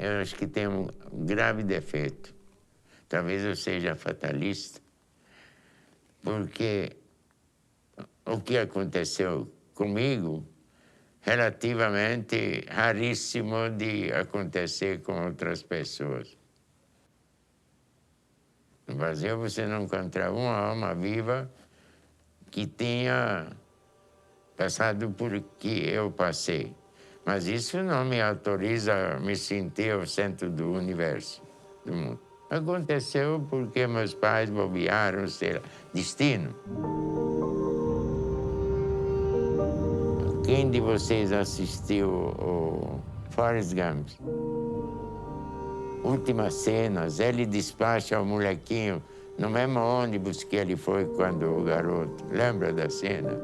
eu acho que tem um grave defeito. Talvez eu seja fatalista, porque o que aconteceu comigo, relativamente raríssimo de acontecer com outras pessoas. No Brasil, você não encontra uma alma viva que tenha passado por que eu passei. Mas isso não me autoriza a me sentir o centro do universo, do mundo. Aconteceu porque meus pais bobearam, sei lá, destino. Quem de vocês assistiu o Forrest Gump? Últimas cenas, ele despacha o molequinho no mesmo ônibus que ele foi quando o garoto. Lembra da cena?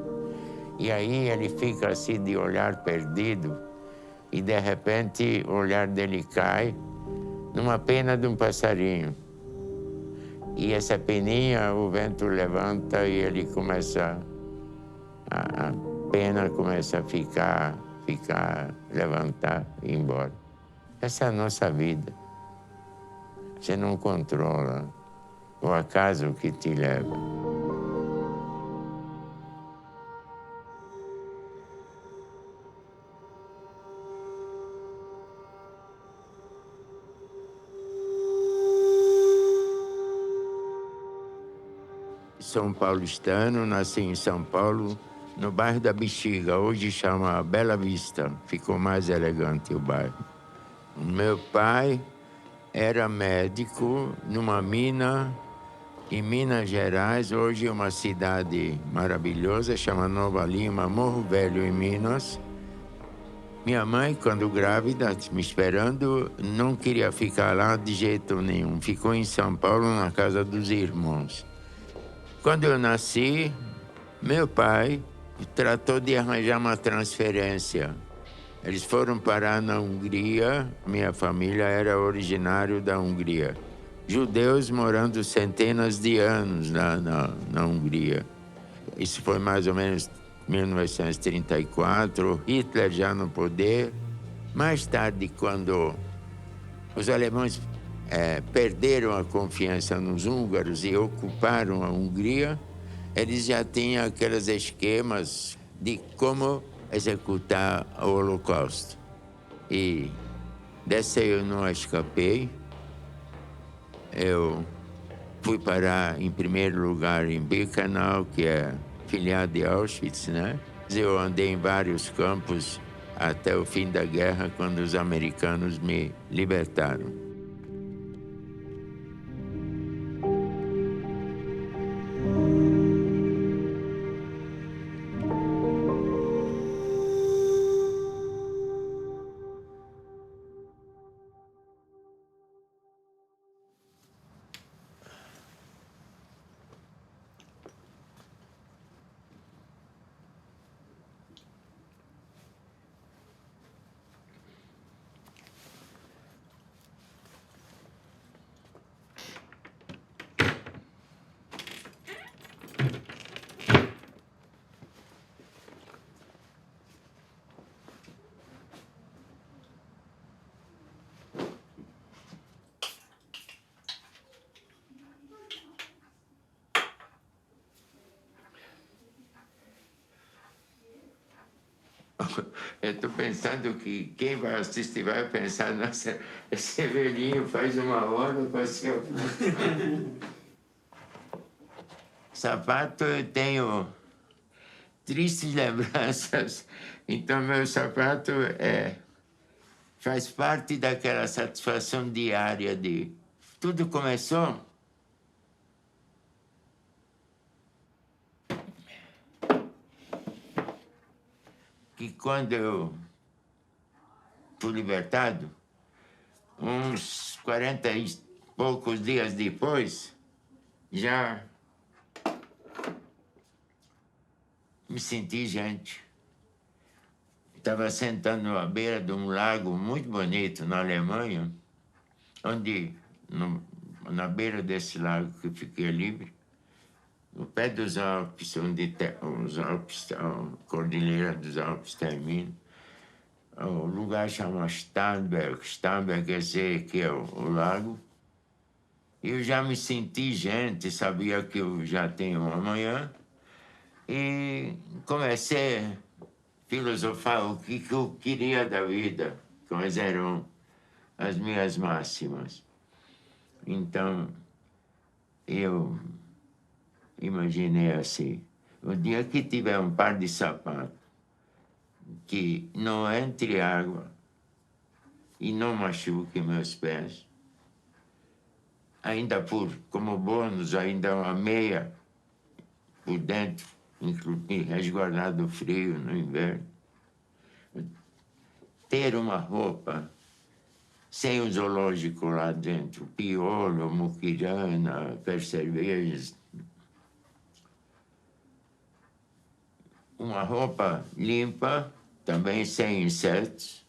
E aí ele fica assim de olhar perdido e de repente o olhar dele cai numa pena de um passarinho. E essa peninha o vento levanta e ele começa, a pena começa a ficar, levantar e ir embora. Essa é a nossa vida. Você não controla o acaso que te leva. São paulistano, nasci em São Paulo, no bairro da Bexiga, hoje chama Bela Vista. Ficou mais elegante o bairro. Meu pai era médico numa mina em Minas Gerais, hoje é uma cidade maravilhosa, chama Nova Lima, Morro Velho, em Minas. Minha mãe, quando grávida, me esperando, não queria ficar lá de jeito nenhum. Ficou em São Paulo, na casa dos irmãos. Quando eu nasci, meu pai tratou de arranjar uma transferência. Eles foram parar na Hungria, minha família era originário da Hungria. Judeus morando centenas de anos na Hungria. Isso foi mais ou menos 1934, Hitler já no poder. Mais tarde, quando os alemães perderam a confiança nos húngaros e ocuparam a Hungria, eles já tinham aqueles esquemas de como executar o Holocausto. E dessa eu não escapei. Eu fui parar, em primeiro lugar, em Birkenau, que é filiado de Auschwitz, né? Eu andei em vários campos até o fim da guerra, quando os americanos me libertaram. Eu estou pensando que quem vai assistir vai pensar, nossa, esse velhinho faz uma hora para se Sapato, eu tenho tristes lembranças. Então, meu sapato faz parte daquela satisfação diária de... Tudo começou que quando eu fui libertado, uns 40 e poucos dias depois, já me senti gente. Estava sentando à beira de um lago muito bonito na Alemanha, onde, na beira desse lago que fiquei livre, no pé dos Alpes, onde os Alpes, a Cordilheira dos Alpes termina, O lugar chama Starnberg. Starnberg quer dizer que é o lago. Eu já me senti gente, sabia que eu já tenho um amanhã. E comecei a filosofar o que eu queria da vida, quais eram as minhas máximas. Então, eu imaginei assim, o dia que tiver um par de sapatos que não entre água e não machuque meus pés, ainda como bônus, ainda uma meia por dentro, me resguardar do frio no inverno. Ter uma roupa sem o zoológico lá dentro, piolho, muquirana, percevejas. Uma roupa limpa, também sem insetos.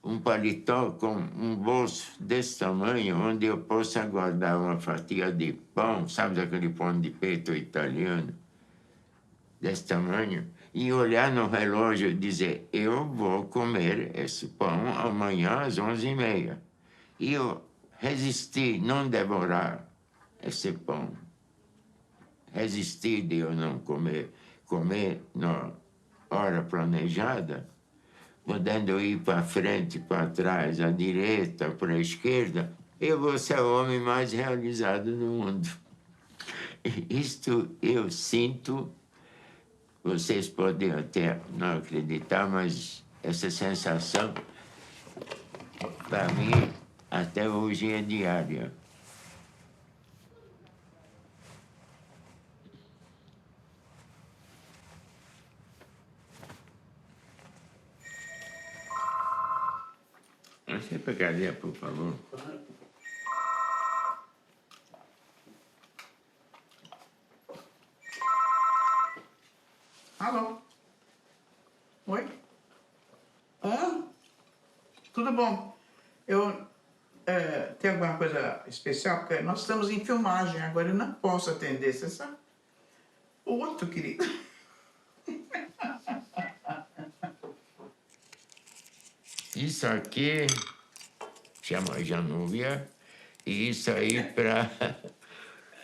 Um paletó com um bolso desse tamanho, onde eu possa guardar uma fatia de pão, sabe aquele pão de peito italiano? Desse tamanho, e olhar no relógio e dizer, eu vou comer esse pão amanhã às 11h30. E eu resistir, não devorar esse pão. Resistir de eu não comer. Comer na hora planejada, podendo ir para frente, para trás, à direita, para a esquerda, eu vou ser o homem mais realizado do mundo. Isto eu sinto. Vocês podem até não acreditar, mas essa sensação, para mim, até hoje é diária. Você pegaria, por favor? Alô? Oi? Tudo bom? Eu tem alguma coisa especial? Porque nós estamos em filmagem agora, eu não posso atender, você sabe? O outro, querido. Isso aqui chama Janúvia, e isso aí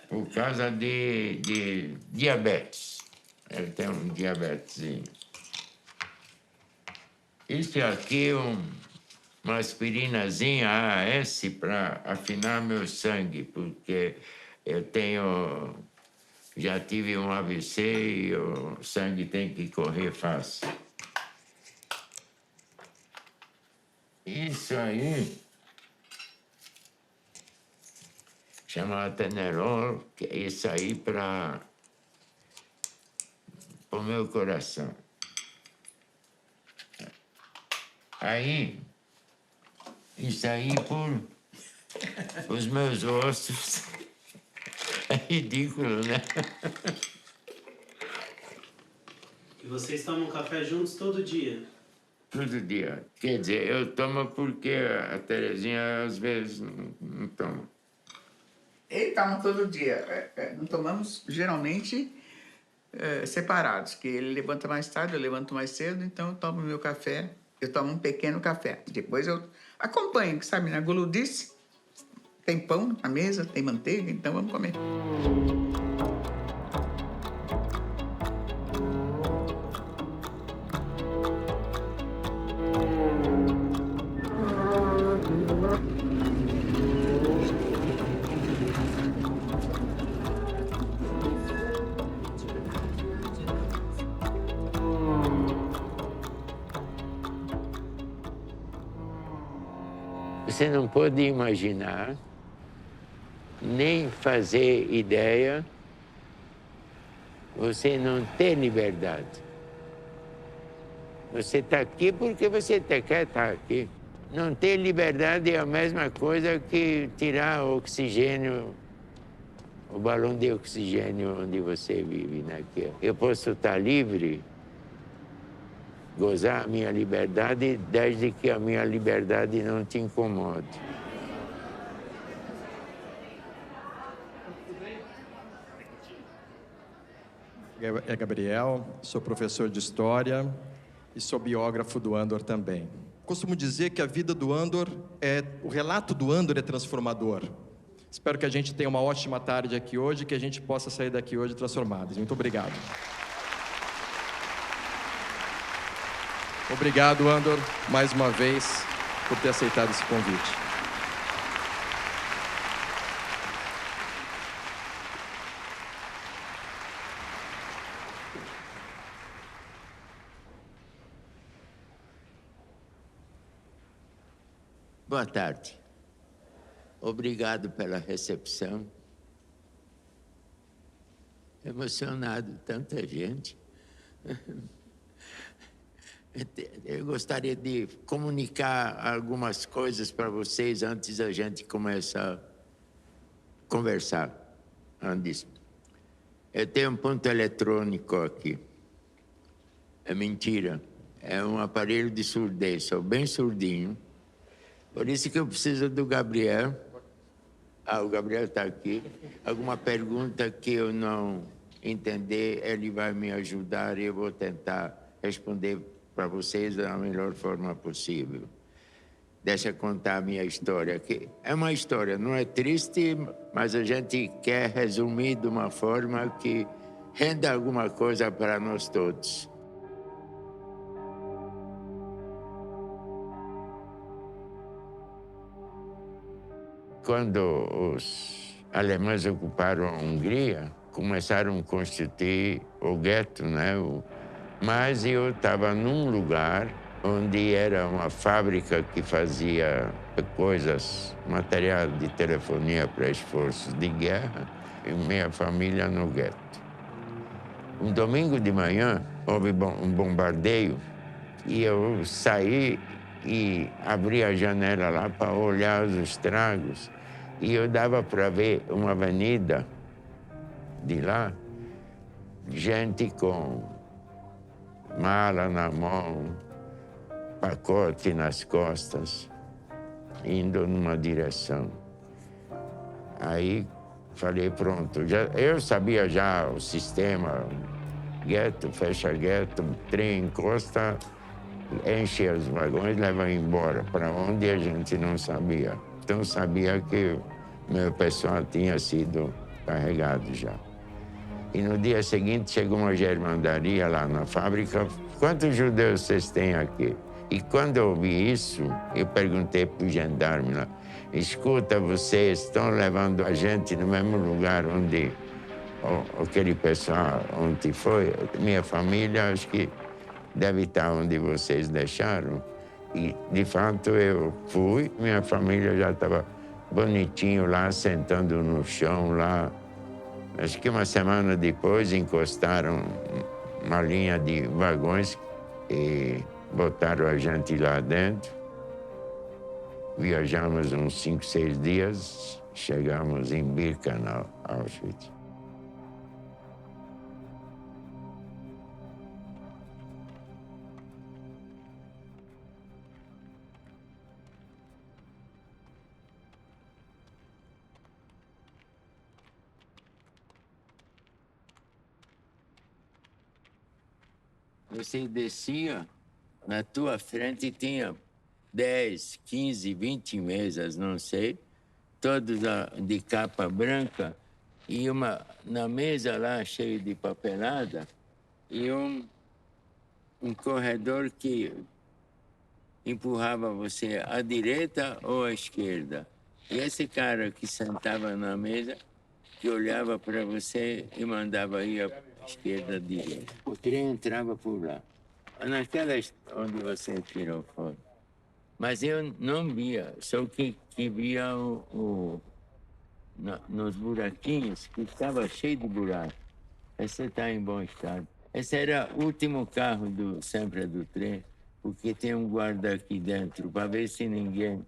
por causa de diabetes. Ele tem um diabetesinho. Isso aqui é uma aspirinazinha AS para afinar meu sangue, porque eu já tive um AVC e o sangue tem que correr fácil. Isso aí chama Atenerol, que é isso aí para o meu coração. Aí, isso aí por os meus ossos. É ridículo, né? E vocês tomam café juntos todo dia? Todo dia. Quer dizer, eu tomo porque a Terezinha às vezes não toma. Ele toma todo dia. Não tomamos, geralmente, separados, que ele levanta mais tarde, eu levanto mais cedo, então eu tomo meu café, eu tomo um pequeno café. Depois eu acompanho, sabe, na guludice, tem pão na mesa, tem manteiga, então vamos comer. Você não pode imaginar, nem fazer ideia, você não ter liberdade. Você está aqui porque você quer estar aqui. Não ter liberdade é a mesma coisa que tirar o oxigênio, o balão de oxigênio onde você vive, né? Eu posso estar livre, gozar a minha liberdade, desde que a minha liberdade não te incomode. É Gabriel, sou professor de História e sou biógrafo do Andor também. Costumo dizer que a vida do Andor o relato do Andor é transformador. Espero que a gente tenha uma ótima tarde aqui hoje, que a gente possa sair daqui hoje transformados. Muito obrigado. Obrigado, Andor, mais uma vez, por ter aceitado esse convite. Boa tarde. Obrigado pela recepção. Emocionado, tanta gente. Eu gostaria de comunicar algumas coisas para vocês antes da gente começar a conversar. Antes. Eu tenho um ponto eletrônico aqui. É mentira. É um aparelho de surdez. Sou bem surdinho. Por isso que eu preciso do Gabriel. O Gabriel está aqui. Alguma pergunta que eu não entender, ele vai me ajudar e eu vou tentar responder para vocês da melhor forma possível. Deixa eu contar a minha história, que é uma história, não é triste, mas a gente quer resumir de uma forma que renda alguma coisa para nós todos. Quando os alemães ocuparam a Hungria, começaram a constituir o gueto, né? Mas eu estava num lugar onde era uma fábrica que fazia coisas, material de telefonia para esforços de guerra, e minha família no gueto. Um domingo de manhã, houve um bombardeio e eu saí e abri a janela lá para olhar os estragos e eu dava para ver uma avenida de lá, gente com mala na mão, pacote nas costas, indo numa direção. Aí falei, pronto, eu sabia já o sistema, gueto, fecha gueto, trem encosta, enche os vagões e leva embora, para onde a gente não sabia. Então sabia que meu pessoal tinha sido carregado já. E no dia seguinte chegou uma germandaria lá na fábrica. Quantos judeus vocês têm aqui? E quando eu ouvi isso, eu perguntei para o gendarme lá, escuta, vocês estão levando a gente no mesmo lugar onde aquele pessoal onde foi? Minha família, acho que deve estar onde vocês deixaram. E, de fato, eu fui, minha família já estava bonitinho lá, sentando no chão lá. Acho que uma semana depois encostaram uma linha de vagões e botaram a gente lá dentro. Viajamos uns 5, 6 dias, chegamos em Birkenau, Auschwitz. Você descia, na tua frente tinha 10, 15, 20 mesas, não sei, todas de capa branca, e na mesa lá cheia de papelada, e um corredor que empurrava você à direita ou à esquerda. E esse cara que sentava na mesa, que olhava para você e mandava ir à esquerda, à direita. O trem entrava por lá. Naquela onde você tirou foto. Mas eu não via, só que via nos buraquinhos, que estava cheio de buracos. Esse está em bom estado. Esse era o último carro sempre do trem, porque tem um guarda aqui dentro, para ver se ninguém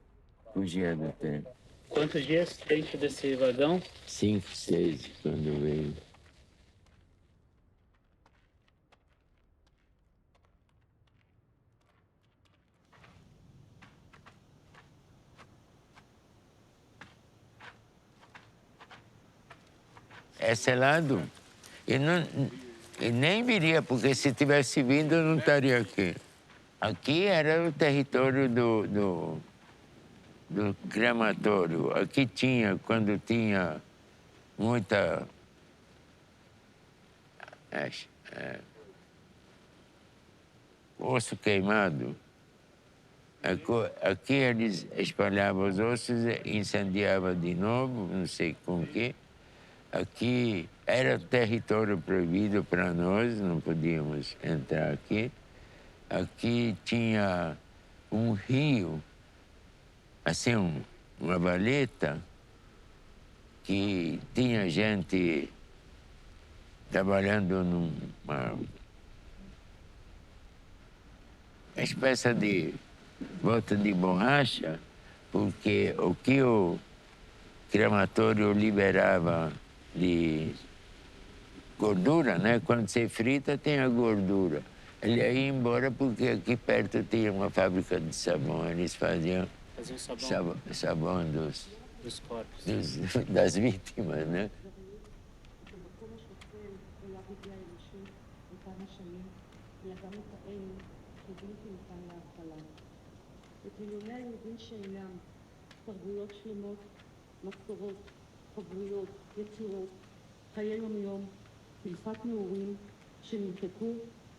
fugia do trem. Quantos dias dentro desse vagão? 5, 6, quando veio. Esse lado, eu nem viria, porque se tivesse vindo, eu não estaria aqui. Aqui era o território do crematório. Aqui tinha, quando tinha muita osso queimado, aqui eles espalhavam os ossos, incendiavam de novo, não sei com o quê. Aqui era território proibido para nós, não podíamos entrar aqui. Aqui tinha um rio, assim, uma valeta, que tinha gente trabalhando numa espécie de bota de borracha, porque o que o crematório liberava de gordura, né? Quando você frita, tem a gordura. Ele ia embora porque aqui perto tinha uma fábrica de sabão. Eles faziam sabão dos corpos. das vítimas, né? את מיליוני היהודים שאינם, תרבויות שלמות, מסורות, חברויות, יצירות, חיי יום-יום, חלפת נעורים שנמחקו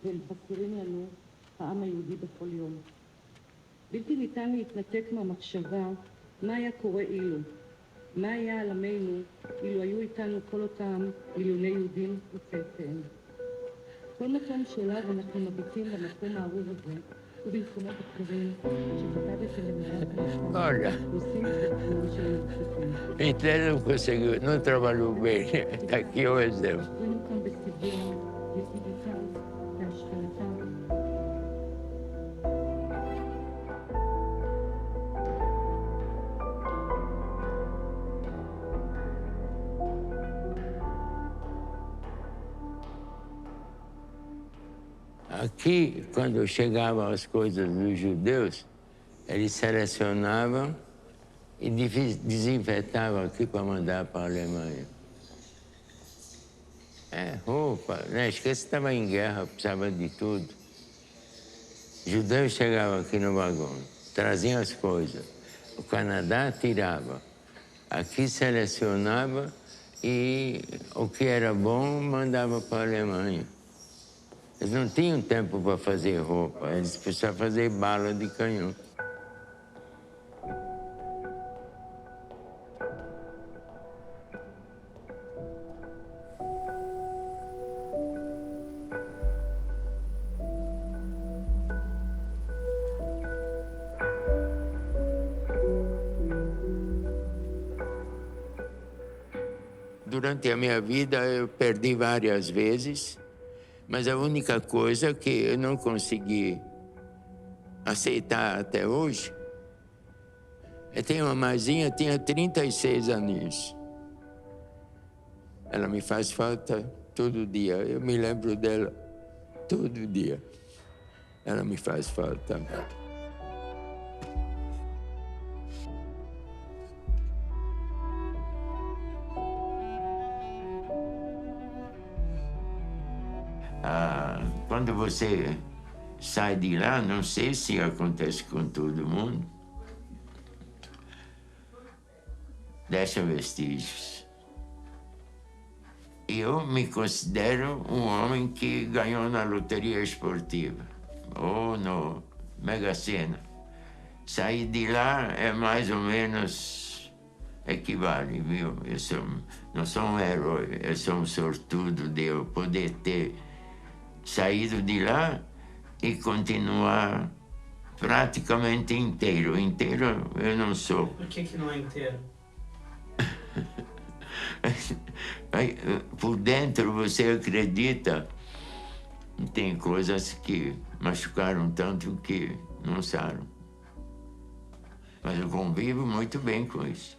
והם חסרים לנו, העם היהודי בכל יום. בלתי ניתן להתנתק מהמחשבה מה היה קורה אילו, מה היה על עמנו אילו היו איתנו כל אותם מיליוני יהודים וצאצאיהם. כל מקום שאליו אנחנו מביטים במקום האהוב הזה, ובמקומות אחרים שכתבתם למעט Olha, Hitler não conseguiu, não trabalhou bem. Aqui é o exemplo. רואים אותם בסיבוב, יציבותם, בהשפעתם. Aqui, quando chegavam as coisas dos judeus, eles selecionavam e desinfetavam aqui para mandar para a Alemanha. Roupa, né? Esquece que estava em guerra, precisava de tudo. Judeus chegavam aqui no vagão, traziam as coisas. O Canadá tirava. Aqui selecionava e o que era bom mandava para a Alemanha. Eles não tinham tempo para fazer roupa, eles precisavam fazer bala de canhão. Durante a minha vida, eu perdi várias vezes, mas a única coisa que eu não consegui aceitar até hoje, eu tenho uma mãezinha, tinha 36 aninhos. Ela me faz falta todo dia, eu me lembro dela todo dia. Ela me faz falta. Quando você sai de lá, não sei se acontece com todo mundo, deixa vestígios. Eu me considero um homem que ganhou na loteria esportiva ou no Mega Sena. Sair de lá é mais ou menos equivale, viu? Não sou um herói, eu sou um sortudo de eu poder ter saído de lá e continuar praticamente inteiro. Inteiro eu não sou. Por que não é inteiro? Por dentro você acredita, tem coisas que machucaram tanto que não saram. Mas eu convivo muito bem com isso.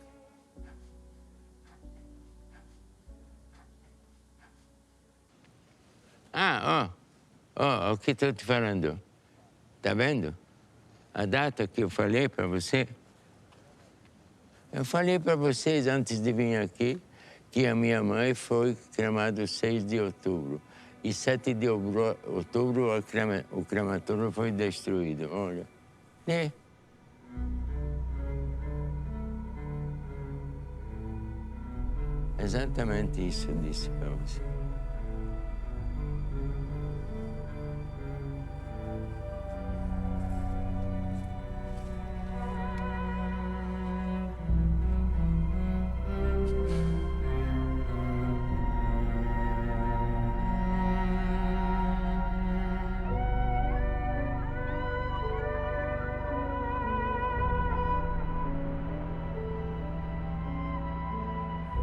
O que estou te falando? Tá vendo? A data que eu falei para você. Eu falei para vocês antes de vir aqui que a minha mãe foi cremada 6 de outubro. E 7 de outubro o crematório foi destruído, olha. É. Exatamente isso eu disse para você.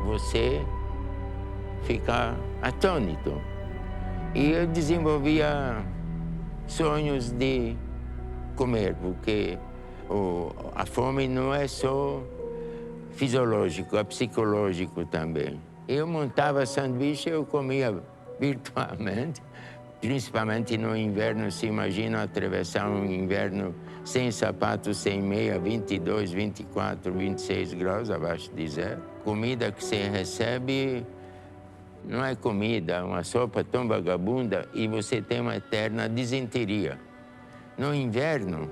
Você fica atônito. E eu desenvolvia sonhos de comer, porque a fome não é só fisiológico, é psicológico também. Eu montava sanduíche, eu comia virtualmente, principalmente no inverno. Se imagina atravessar um inverno sem sapato, sem meia, 22, 24, 26 graus abaixo de zero. Comida que você recebe não é comida, é uma sopa tão vagabunda e você tem uma eterna disenteria. No inverno,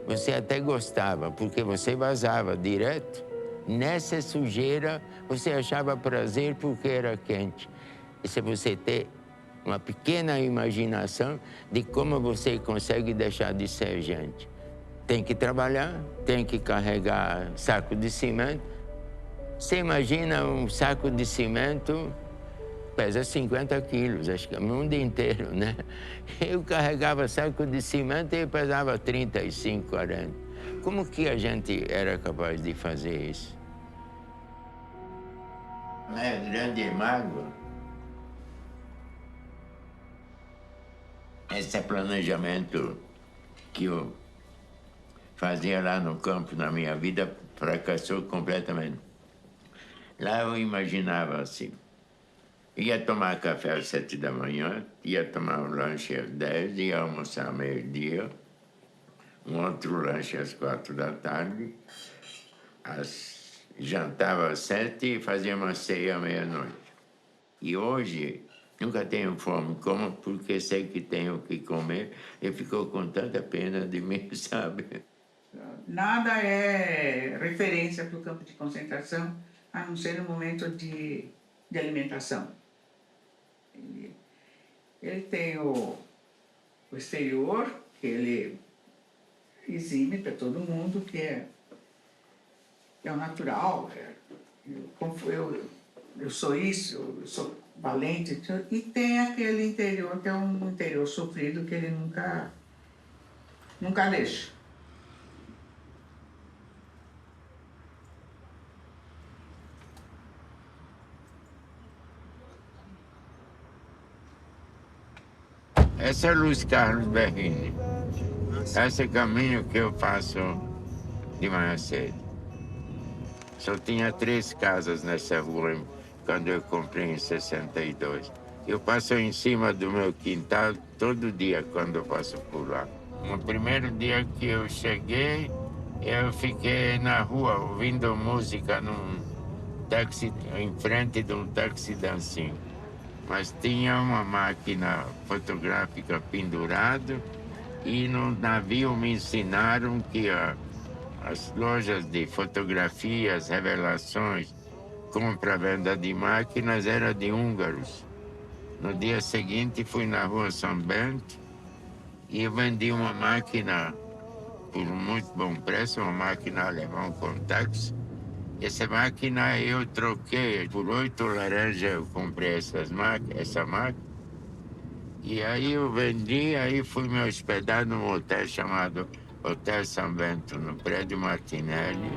você até gostava, porque você vazava direto. Nessa sujeira, você achava prazer porque era quente. E se você tem uma pequena imaginação de como você consegue deixar de ser gente. Tem que trabalhar, tem que carregar saco de cimento. Você imagina um saco de cimento pesa 50 quilos, acho que é o mundo inteiro, né? Eu carregava saco de cimento e pesava 35, 40. Como que a gente era capaz de fazer isso? É grande mágoa. Esse planejamento que eu fazia lá no campo, na minha vida, fracassou completamente. Lá eu imaginava assim, ia tomar café às 7 da manhã, ia tomar um lanche às 10, ia almoçar ao meio-dia, um outro lanche às 4 da tarde, jantava às 7 e fazia uma ceia à meia-noite. E hoje, nunca tenho fome, como porque sei que tenho que comer, e ficou com tanta pena de mim, sabe? Nada é referência para o campo de concentração, a não ser no momento de alimentação. Ele tem o exterior, que ele exime para todo mundo, que é o natural. Eu sou isso, eu sou valente. E tem aquele interior, que é um interior sofrido, que ele nunca deixa. Essa é Luiz Carlos Berrini. Esse é o caminho que eu faço de manhã cedo. Só tinha 3 casas nessa rua quando eu comprei em 62. Eu passo em cima do meu quintal todo dia quando eu passo por lá. No primeiro dia que eu cheguei, eu fiquei na rua ouvindo música num táxi, em frente de um táxi dancinho. Mas tinha uma máquina fotográfica pendurada e no navio me ensinaram que as lojas de fotografias, revelações, compra-venda de máquinas era de húngaros. No dia seguinte fui na rua São Bento e eu vendi uma máquina por muito bom preço, uma máquina alemã com táxi. Essa máquina eu troquei por 8 laranjas, eu comprei essa máquina. E aí eu vendi, aí fui me hospedar num hotel chamado Hotel São Bento, no prédio Martinelli.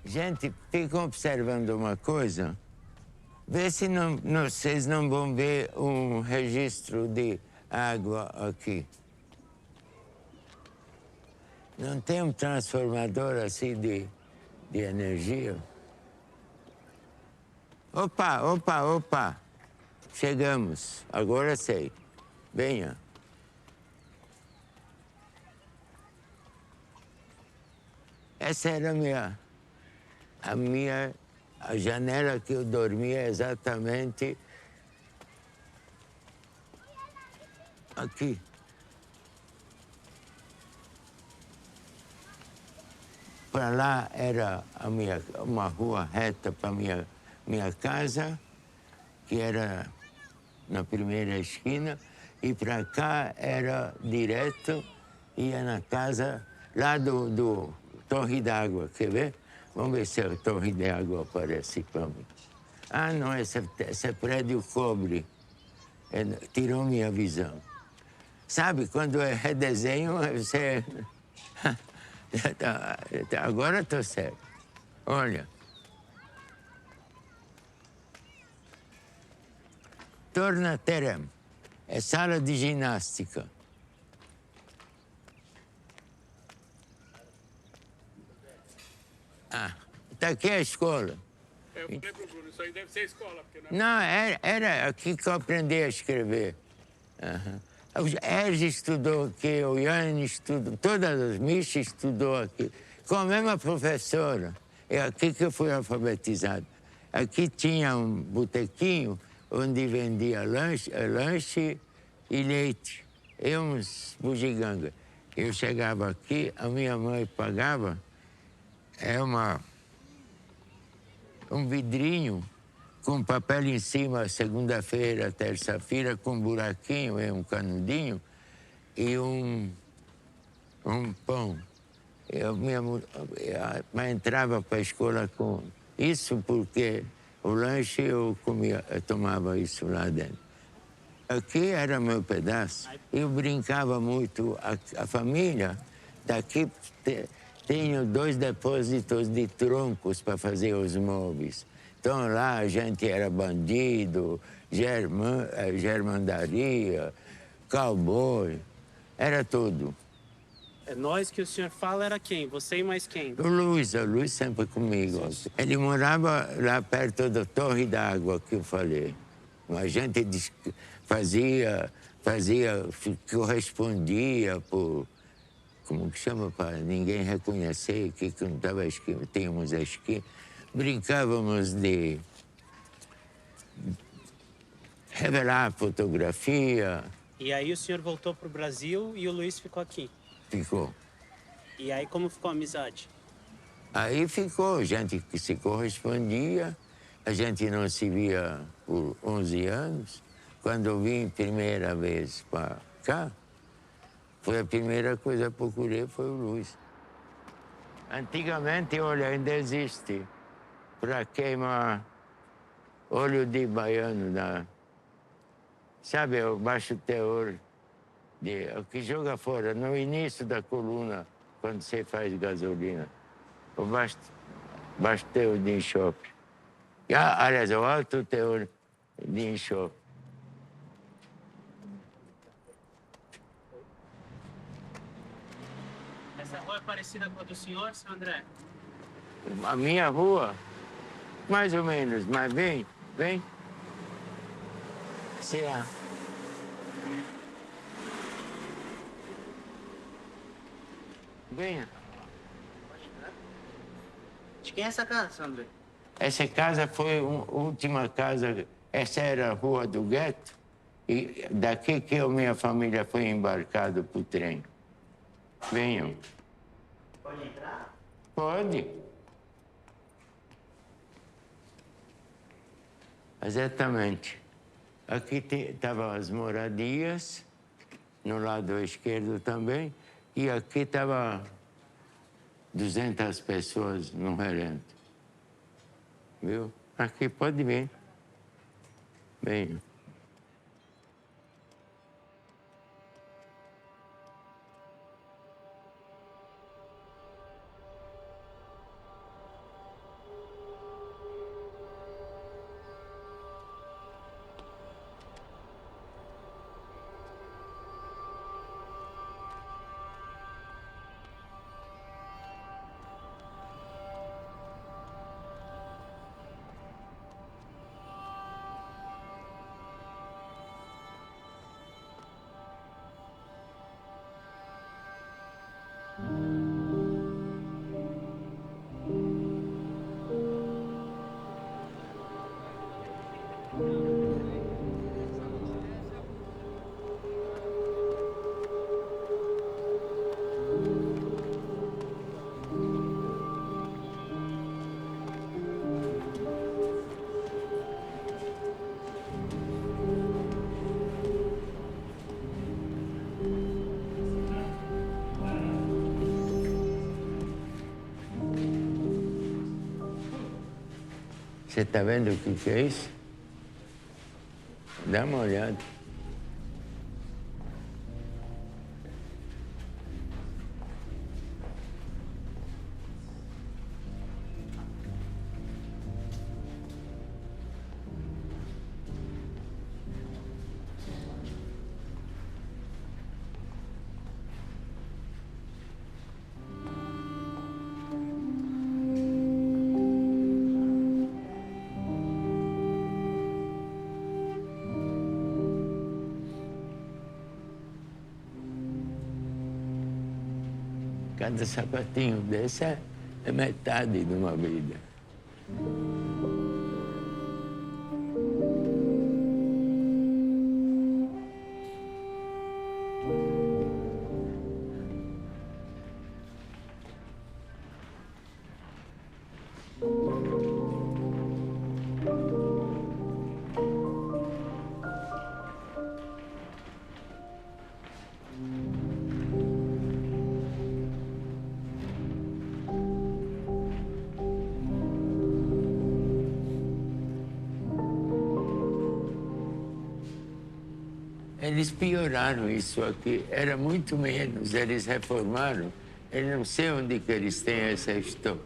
Gente, fica observando uma coisa. Vê se vocês não vão ver um registro de água aqui. Não tem um transformador assim de energia? Opa, opa, opa! Chegamos, agora sei. Venha. Essa era a janela que eu dormia exatamente aqui. Para lá era uma rua reta para minha casa, que era na primeira esquina, e para cá era direto, ia na casa lá do Torre d'Água, quer ver? Vamos ver se a Torre d'Água aparece para mim. Ah, não, esse prédio cobre. Tirou minha visão. Sabe, quando é redesenho, você... Agora estou certo. Olha. Torna Terem. É sala de ginástica. Ah, está aqui a escola. Eu falei pro Bruno, isso aí deve ser escola, porque Não, era aqui que eu aprendi a escrever. O Erge estudou aqui, o Yanni estudou, todas as Misha estudou aqui, com a mesma professora. É aqui que eu fui alfabetizado. Aqui tinha um botequinho onde vendia lanche e leite. E uns bugigangas. Eu chegava aqui, a minha mãe pagava, um vidrinho com papel em cima, segunda-feira, terça-feira, com um buraquinho e um canudinho, e um pão. A mãe entrava para a escola com isso, porque o lanche eu tomava isso lá dentro. Aqui era meu pedaço. Eu brincava muito. A família daqui tinha 2 depósitos de troncos para fazer os móveis. Então lá a gente era bandido, germandaria, cowboy, era tudo. É nós que o senhor fala era quem? Você e mais quem? O Luiz sempre comigo. Ele morava lá perto da Torre d'Água que eu falei. A gente correspondia por, como que chama, para ninguém reconhecer que não estava esquina, tínhamos a esquina. Brincávamos de revelar fotografia. E aí o senhor voltou pro Brasil e o Luiz ficou aqui. Ficou. E aí como ficou a amizade? Aí ficou, a gente que se correspondia, a gente não se via por 11 anos. Quando eu vim primeira vez para cá, foi a primeira coisa que eu procurei, foi o Luiz. Antigamente, olha, ainda existe, para queimar óleo de baiano, sabe, o baixo teor, o que joga fora, no início da coluna, quando você faz gasolina. O baixo teor de enxofre. Aliás, o alto teor de enxofre. Essa rua é parecida com a do senhor, seu André? A minha rua, mais ou menos, mas vem. Será? Venha. De quem é essa casa, seu André? Essa casa foi a última casa, essa era a rua do gueto, e daqui que a minha família foi embarcada para o trem. Venham. Pode entrar? Pode. Exatamente. Aqui estavam as moradias, no lado esquerdo também, e aqui estavam 200 pessoas no relento. Viu? Aqui pode vir. Venha. Você está vendo o que é isso? Dá uma olhada. Cada sapatinho desse é metade de uma vida. Eles pioraram isso aqui, era muito menos, eles reformaram. Eu não sei onde que eles têm essa história.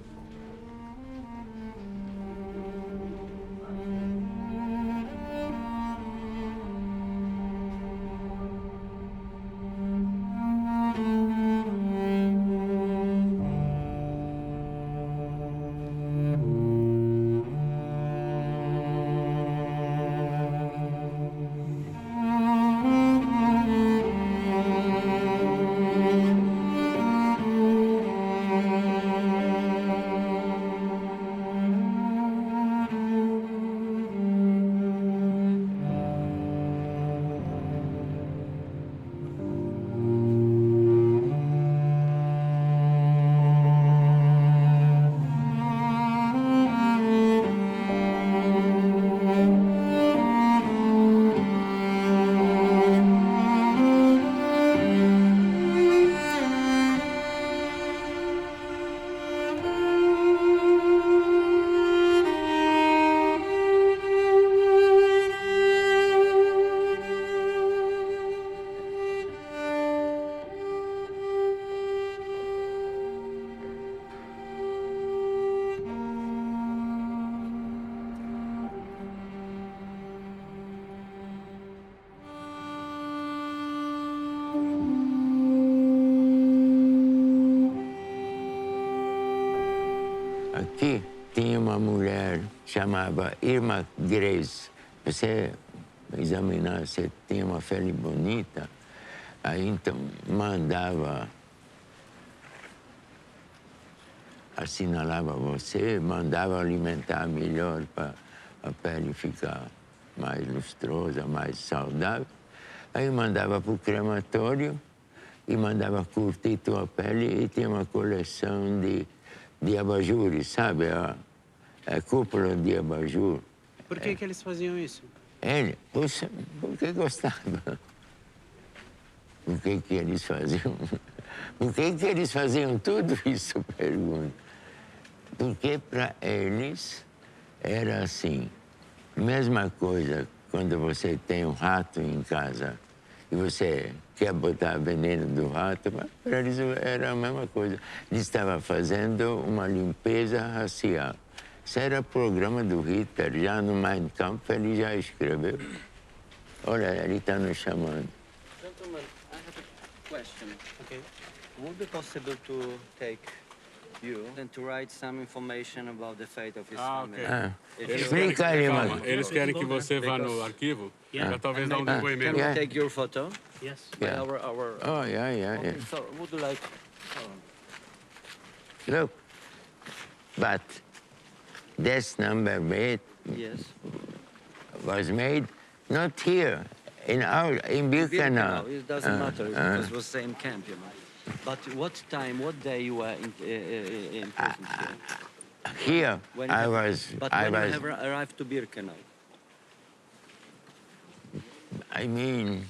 Aqui tinha uma mulher, chamava Irma Grez. Você examinar se tinha uma pele bonita, aí então mandava, assinalava você, mandava alimentar melhor para a pele ficar mais lustrosa, mais saudável. Aí mandava para o crematório e mandava curtir tua pele e tinha uma coleção de abajures, sabe? A cúpula de abajur. Por que eles faziam isso? Ele, poxa, porque gostava. Por que eles faziam? Por que eles faziam tudo isso, pergunto? Porque para eles era assim, mesma coisa quando você tem um rato em casa e você quer botar veneno do rato, mas para eles era a mesma coisa. Eles estavam fazendo uma limpeza racial. Isso era o programa do Hitler, já no Mein Kampf ele já escreveu. Olha, ele está nos chamando. Gentlemen, I have a question. Okay. Would it be possible to take you and to write some information about the fate of his family? ok. Ah, If you- explica aí, Calma, mano. eles querem que você vá no arquivo para talvez dar um Can depoimento. we Yeah. take your photo? Yes. By Yeah. our Oh, yeah. Okay, so would you like Look, but this number Yes. was made not here, in Birkenau. It doesn't matter. It was the same camp, you know. But what time, what day you were in prison here? Here, When I you- was, But I when was, you have arrived to Birkenau? I mean,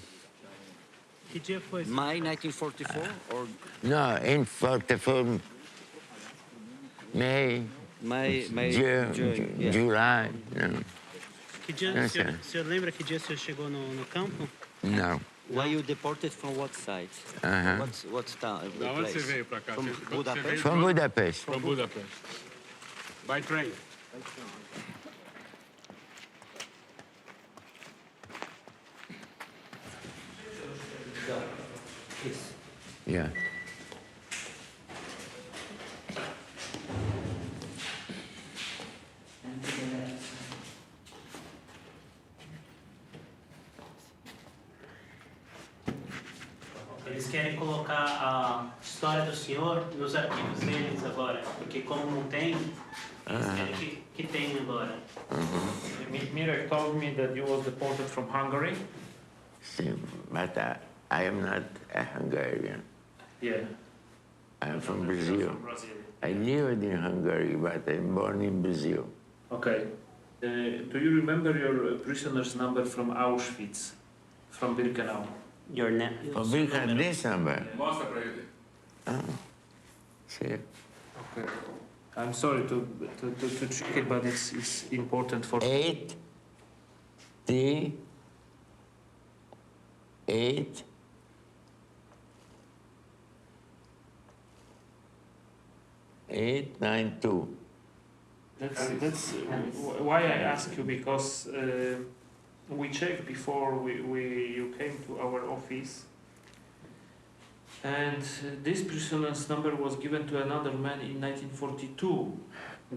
Que dia foi? May 1944 or no, in 44, May, June? Yeah. July, no, Que dia, Não o senhor, sei. o senhor lembra que dia o senhor chegou no campo? no. Were you deported from what side? What town? Da onde você veio pra cá? From Você- você Budapest? veio From Budapest. From Budapest. By train. Yeah. Eles querem colocar a história do senhor nos arquivos deles agora, porque como não tem, eles querem que tenha agora. Mirek told me that you was deported from Hungary. See, but I am not a Hungarian. Yeah. I am from Brazil. From Brazil. I lived in Hungary, but I'm born in Brazil. Okay. Do you remember your prisoner's number from Auschwitz, from Birkenau? Your name. From Birkenau, this number. Mostra pra ele. See, Okay. I'm sorry to check it, but it's important for. 8, 3, 8, 8, 9, 2. That's why I ask you, because we checked before you came to our office, and this prisoner's number was given to another man in 1942.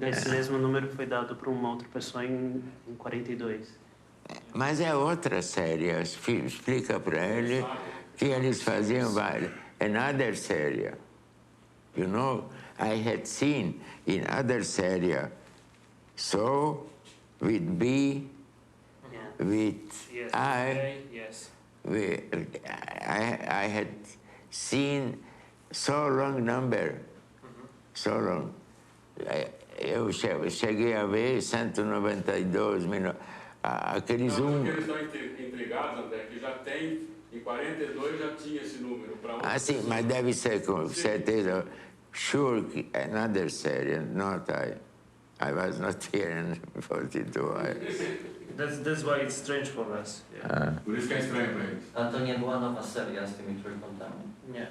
Esse mesmo número foi dado para uma outra pessoa em 42. Mas é outra série. Explica para ele que eles faziam another série. You know, I had seen in other série, so with B, Yeah. with Yes. I, Okay, yes. I had seen so long number, so long. Eu cheguei a ver 192 minutos. Aqueles Não, porque eles estão intrigados, André, que já tem, em 42 já tinha esse número. Pra sim, mas deve ser com certeza. Sure, another série, not I. I was not here in 42. That's why it's strange for us. Yeah. Por isso que é estranho pra eles. A to nie była nowa seria z tymi trójkątami. Yeah.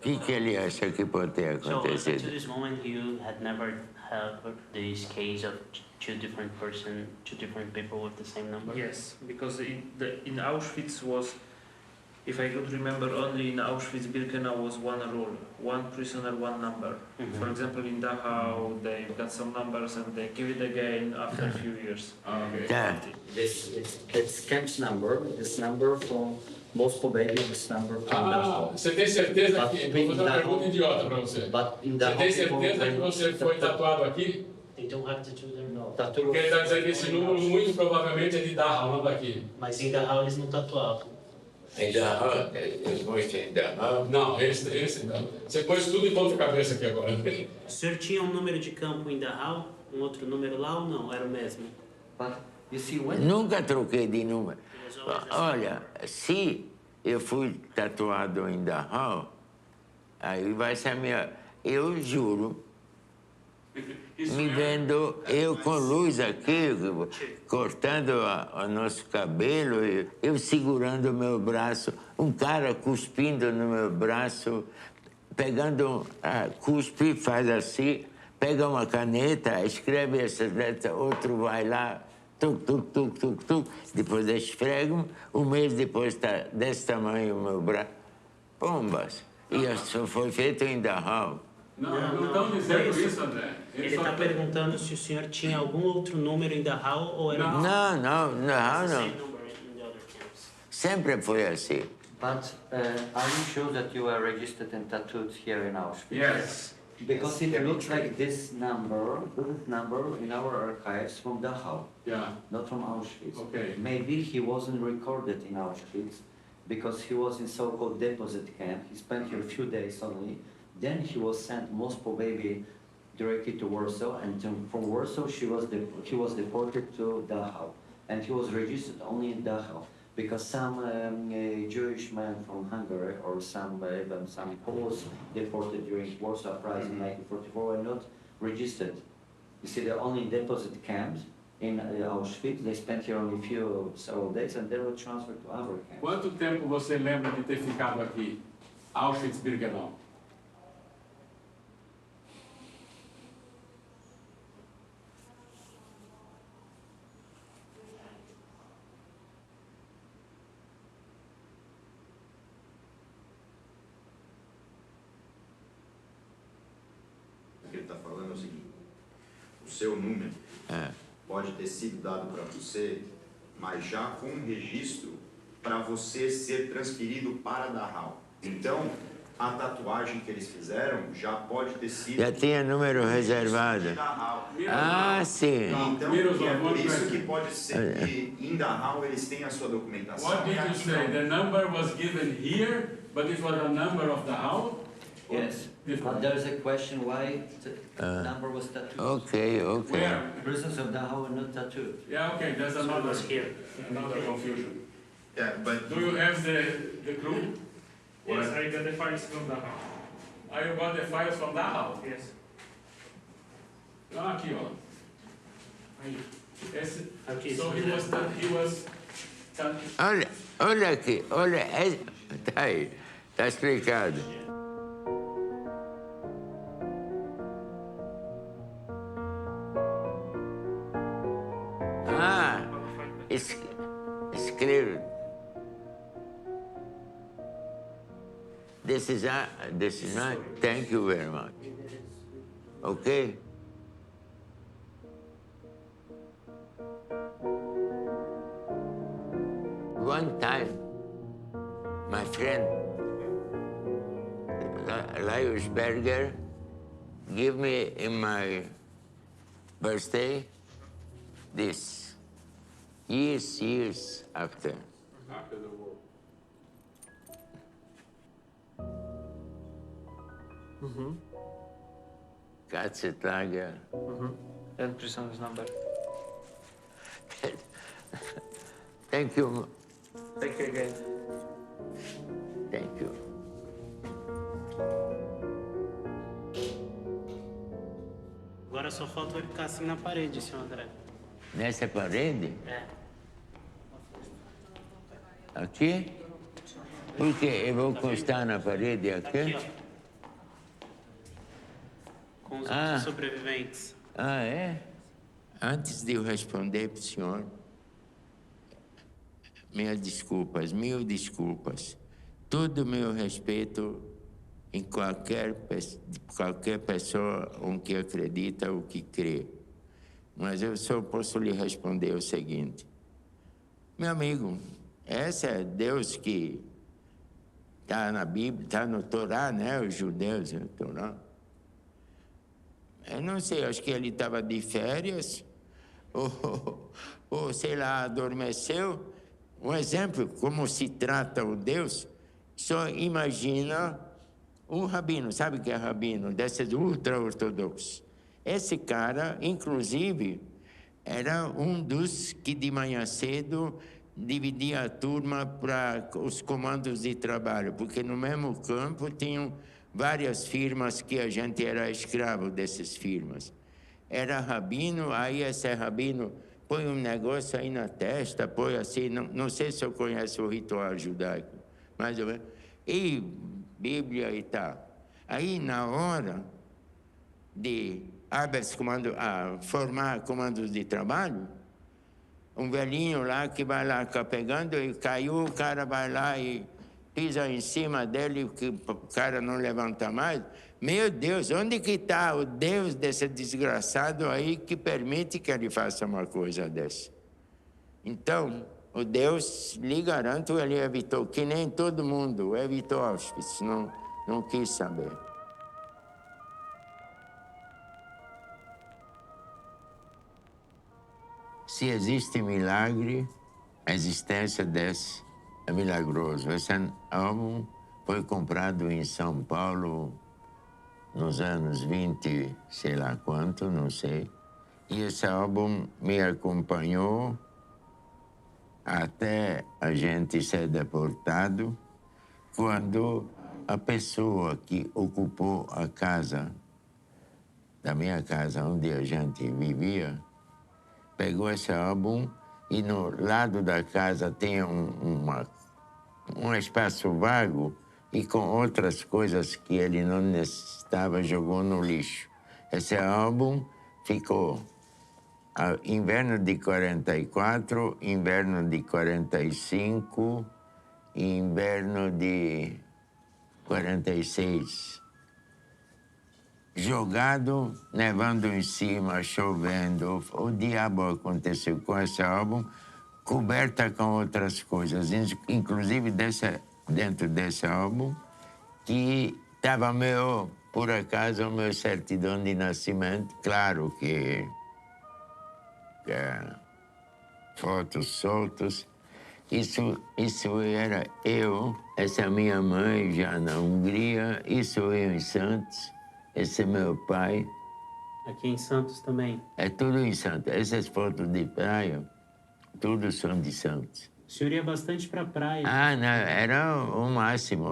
O que ele acha que pode ter So up to acontecido? this moment, you had never had this case of two different people with the same number. Yes, because in Auschwitz was, if I could remember, only in Auschwitz-Birkenau was one rule: one prisoner, one number. For example, in Dachau, they've got some numbers and they give it again after a few years. Okay. Tá. This camp's number, this number from Moscow Baby, this number from Dachau. Você tem certeza que... But Eu vou fazer uma in pergunta idiota pra você. But in Você Dachau, tem certeza que você foi tatuado aqui? They don't have to do them. Porque ele está dizendo que esse número muito provavelmente é de Dachau, não daqui. Mas em Dachau eles não tatuavam. Ainda, eu mostro ainda. Não, esse não. Você pôs tudo em ponta cabeça aqui agora. O senhor tinha um número de campo em Dachau, um outro número lá ou não? Era o mesmo? But you see, when Nunca troquei de número. It was always the same. Olha, se eu fui tatuado em Dachau, aí vai ser a minha... Eu juro, me vendo eu com luz aqui, cortando o nosso cabelo, eu segurando o meu braço, um cara cuspindo no meu braço, pegando a cuspe, faz assim, pega uma caneta, escreve essas letras, outro vai lá, tuc, tuc, tuc, tuc, tuc, depois esfrego, um mês depois está desse tamanho o meu braço, pombas. E isso foi feito em Dachau. Não estão dizendo isso, André. Ele está perguntando se o senhor tinha algum outro número em Dachau ou era Não, the não. same number in the other camps. Sempre foi assim. But are you sure that you are registered and tattooed here in Auschwitz? Yes. Because it looks like this number in our archives from Dachau, Yeah. not from Auschwitz. Okay. Maybe he wasn't recorded in Auschwitz because he was in so-called deposit camp. He spent here a few days only. Then he was sent, most probably, directly to Warsaw, and from Warsaw he was deported to Dachau, and he was registered only in Dachau because some Jewish men from Hungary or even some Poles deported during Warsaw Uprising in 1944 were not registered. You see, they're only in deposit camps in Auschwitz. They spent here only several days, and they were transferred to other camps. Quanto tempo você lembra de ter ficado aqui? Auschwitz-Birkenau. O que ele está falando é o seguinte: o seu número pode ter sido dado para você, mas já com um registro para você ser transferido para Dachau. Então, a tatuagem que eles fizeram já pode ter sido... Já tinha número reservado. Ah, sim. Então, é por isso que pode ser que em Dachau eles têm a sua documentação. What did you say? The number was given here, but it was a number of Dachau? Yes, but there is a question why the number was tattooed. Ok. Where? Prisoners of Dachau were not tattooed. Yeah, okay, there's another here. Another confusion. Yeah, but Do you have the clue? Yes, I got the files from Dachau. Are you got the files from Dachau? Yes. Ah, aqui, ó. Aí. Esse, Aqui, so he was Olha aqui, olha. Tá aí, tá explicado. Ah, escreve. This is not. Thank you very much. Okay. One time, my friend Laius Berger gave me in my birthday this. Years after. after the war. Katzenlager. And prisoners number. Thank you. Thank you again. Thank you. Agora só falta ele ficar assim na parede, senhor André. Nessa parede? É. Aqui? Porque eu vou encostar na parede Aqui, aqui? ó. Com os outros sobreviventes. Ah, é? Antes de eu responder para o senhor, minhas desculpas, mil desculpas. Todo o meu respeito em qualquer pessoa em que acredita ou que crê. Mas eu só posso lhe responder o seguinte. Meu amigo, esse é Deus que está na Bíblia, está no Torá, né? Os judeus, no Torá. Eu não sei, acho que ele estava de férias, ou sei lá, adormeceu. Um exemplo, como se trata o Deus, só imagina um rabino, sabe o que é rabino? Desses ultra-ortodoxos. Esse cara, inclusive, era um dos que de manhã cedo dividia a turma para os comandos de trabalho, porque no mesmo campo tinham várias firmas que a gente era escravo dessas firmas. Era rabino, aí esse rabino põe um negócio aí na testa, põe assim, não sei se eu conheço o ritual judaico, mais ou menos, e Bíblia e tal. Aí, na hora de formar comandos de trabalho, um velhinho lá que vai lá pegando e caiu, o cara vai lá e pisa em cima dele, que o cara não levanta mais. Meu Deus, onde que está o Deus desse desgraçado aí que permite que ele faça uma coisa dessa? Então, O Deus, lhe garanto, ele evitou, que nem todo mundo evitou Auschwitz, não quis saber. Se existe milagre, a existência desse é milagroso. Esse álbum foi comprado em São Paulo nos anos 20, sei lá quanto, não sei. E esse álbum me acompanhou até a gente ser deportado, quando a pessoa que ocupou a casa, da minha casa onde a gente vivia, pegou esse álbum e no lado da casa tem um espaço vago e com outras coisas que ele não necessitava, jogou no lixo. Esse álbum ficou inverno de 44, inverno de 45 e inverno de 46. Jogado, nevando em cima, chovendo. O diabo aconteceu com esse álbum, coberta com outras coisas, inclusive dentro desse álbum, que estava por acaso, meu certidão de nascimento. Claro que fotos soltas. Isso era eu, essa é minha mãe já na Hungria, isso eu em Santos, esse é meu pai. Aqui em Santos também? É tudo em Santos. Essas fotos de praia, tudo são de Santos. O senhor ia bastante para a praia? Ah, não, era o máximo,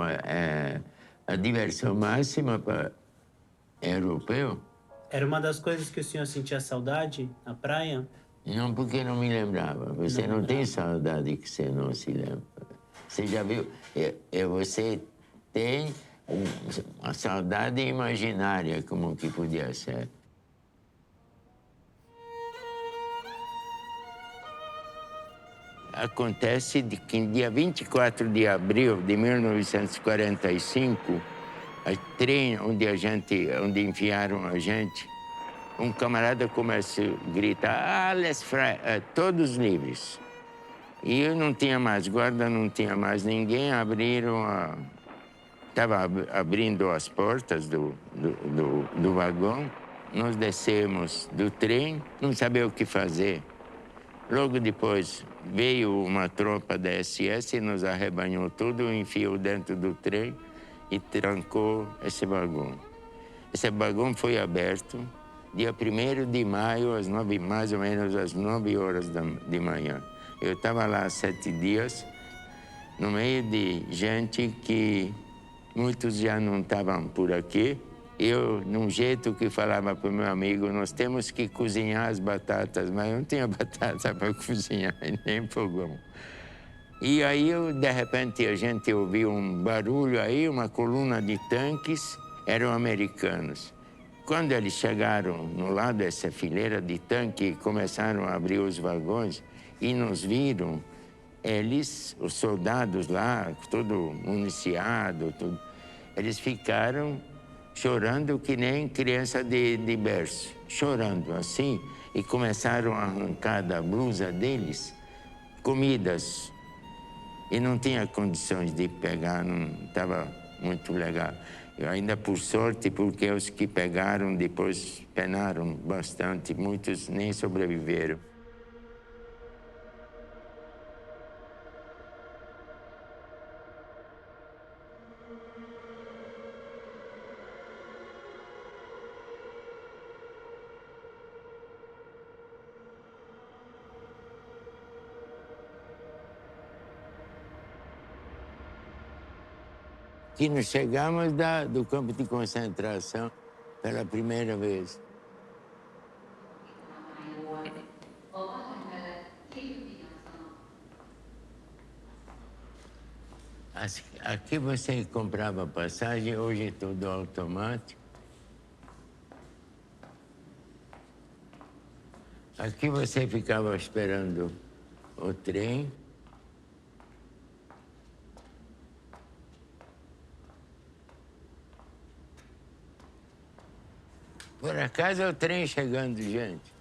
a diversão máxima para europeu. Era uma das coisas que o senhor sentia saudade, na praia? Não, porque não me lembrava. Você não tem saudade que você não se lembra. Você já viu? Você tem uma saudade imaginária, como que podia ser. Acontece que em dia 24 de abril de 1945, o trem onde enfiaram a gente, um camarada começou a gritar, alles frei, todos livres. E eu não tinha mais guarda, não tinha mais ninguém, estava abrindo as portas do vagão, nós descemos do trem, não sabia o que fazer. Logo depois veio uma tropa da SS e nos arrebanhou tudo, enfiou dentro do trem e trancou esse vagão. Esse vagão foi aberto dia 1º de maio, mais ou menos às 9 horas de manhã. Eu estava lá 7 dias, no meio de gente que muitos já não estavam por aqui. Eu, num jeito que falava para o meu amigo, nós temos que cozinhar as batatas, mas eu não tinha batata para cozinhar, nem fogão. E aí, de repente, a gente ouviu um barulho aí, uma coluna de tanques, eram americanos. Quando eles chegaram no lado dessa fileira de tanque e começaram a abrir os vagões e nos viram, os soldados lá, todo municiado, eles ficaram chorando que nem criança de berço, chorando assim, e começaram a arrancar da blusa deles comidas. E não tinha condições de pegar, não estava muito legal. Eu ainda por sorte, porque os que pegaram depois penaram bastante, muitos nem sobreviveram. Que nós chegamos do campo de concentração pela primeira vez. Aqui você comprava passagem, hoje é tudo automático. Aqui você ficava esperando o trem. Por acaso é o trem chegando, gente.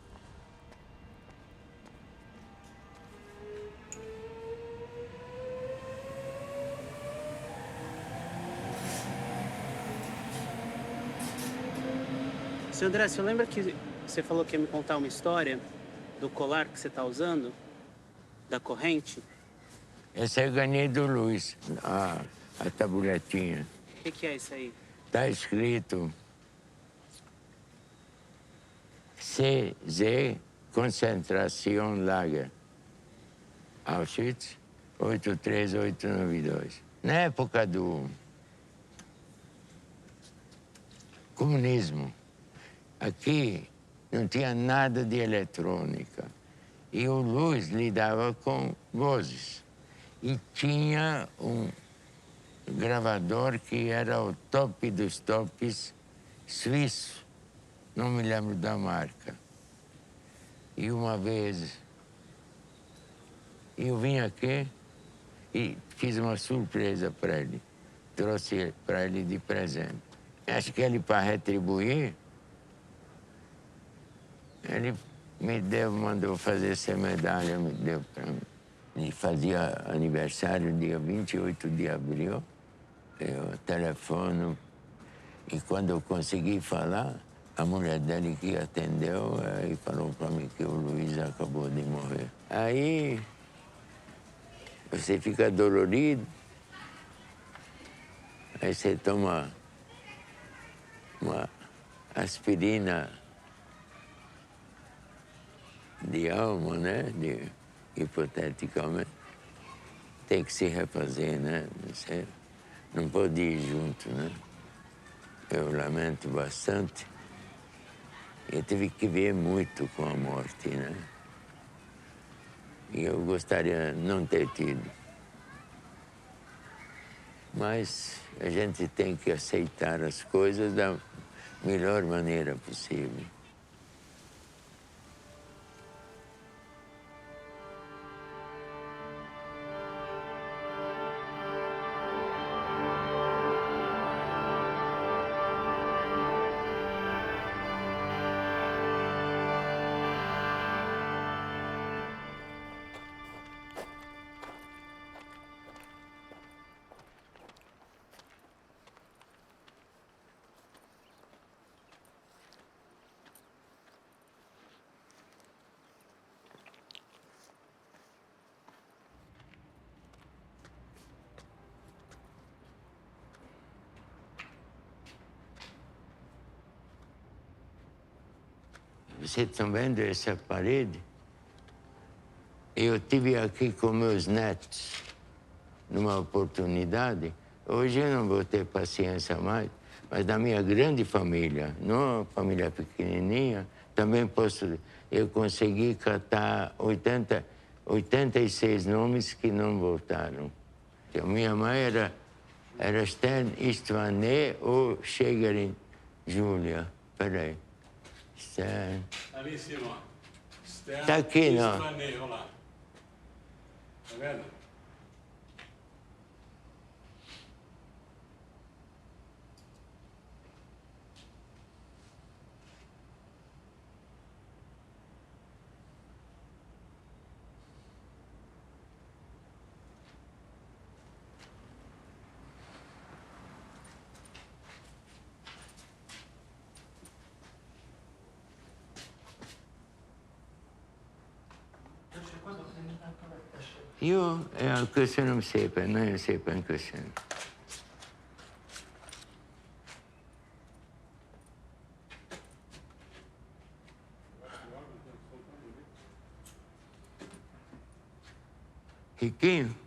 Seu André, você lembra que você falou que ia me contar uma história do colar que você está usando? Da corrente? Essa eu ganhei do Luiz, a tabuletinha. O que é isso aí? Está escrito CZ Concentração Lager. Auschwitz 83892. Na época do comunismo, aqui não tinha nada de eletrônica. E o Luiz lidava com vozes. E tinha um gravador que era o top dos tops suíço. Não me lembro da marca. E uma vez eu vim aqui e fiz uma surpresa para ele. Trouxe para ele de presente. Acho que ele, para retribuir, ele mandou fazer essa medalha, me deu para mim. Ele fazia aniversário dia 28 de abril. Eu telefono e quando eu consegui falar, a mulher dele que atendeu aí falou para mim que o Luiz acabou de morrer. Aí você fica dolorido, aí você toma uma aspirina de alma, né? Hipoteticamente. Tem que se refazer, né? Você não pode ir junto, né? Eu lamento bastante. Eu tive que ver muito com a morte, né? E eu gostaria de não ter tido. Mas a gente tem que aceitar as coisas da melhor maneira possível. Vocês estão vendo essa parede? Eu tive aqui com meus netos numa oportunidade. Hoje eu não vou ter paciência mais, mas da minha grande família, não uma família pequenininha, também eu consegui catar 86 nomes que não voltaram. A minha mãe era Stern Istvané ou Schegerin Júlia. Peraí. Stern. Ali em cima, ó. Stern, tá aqui, não? Istvané, olha lá. Tá vendo? Io köszönöm szépen, nagyon szépen köszönöm. Riquinho?